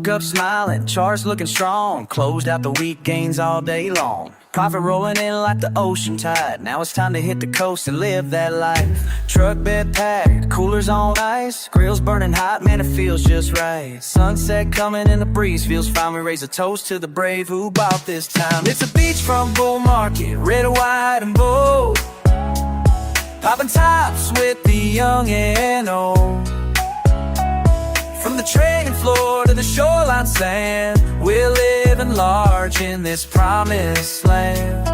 up smiling, charts looking strong. Closed out the week, gains all day long. Profit rolling in like the ocean tide. Now it's time to hit the coast and live that life. Truck bed packed, coolers on ice. Grills burning hot, man, it feels just right. Sunset coming and the breeze feels fine. We raise a toast to the brave who bought this time. It's a beachfront bull market, red, white, and bold. Popping tops with the young and old. From the trading floor to the shoreline sand, we're living large in this promised land.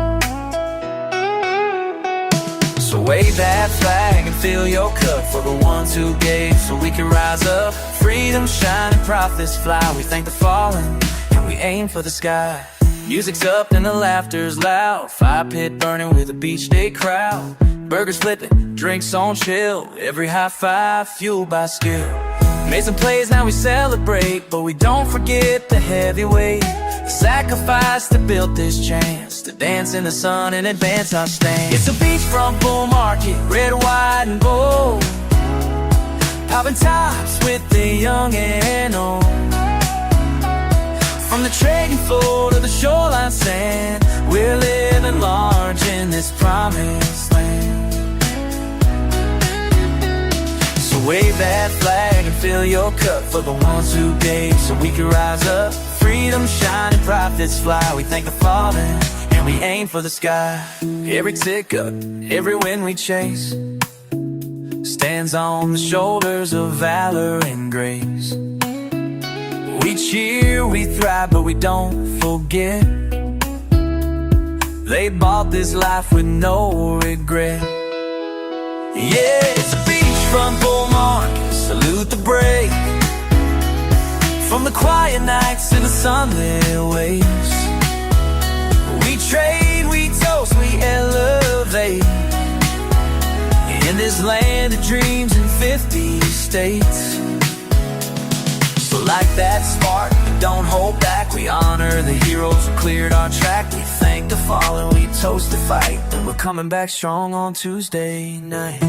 So wave that flag and fill your cup for the ones who gave, so we can rise up. Freedom shine and profits fly. We thank the fallen and we aim for the sky. Music's up and the laughter's loud. Fire pit burning with a beach day crowd. Burgers flipping, drinks on chill. Every high five fueled by skill. Made some plays, now we celebrate, but we don't forget the heavyweight. The sacrifice that built this chance to dance in the sun and advance our stand. It's a beachfront bull market, red, white, and gold. Popping tops with the young and old. From the trading floor to the shoreline sand, we're living large in this promised land. So wave that flag and fill your cup for the ones who gave, so we can rise up. Freedom shine and profits fly. We thank the fallen and we aim for the sky. Every tick up, every win we chase stands on the shoulders of valor and grace. We cheer, we thrive, but we don't forget. They bought this life with no regret. Yeah, it's a beachfront bull market, salute the brave. From the quiet nights to the sunlit waves, we trade, we toast, we elevate. In this land of dreams in 50 states. So like that spark, we don't hold back. We honor the heroes who cleared our track. We thank the fallen, we toast the fight. And we're coming back strong on Tuesday night.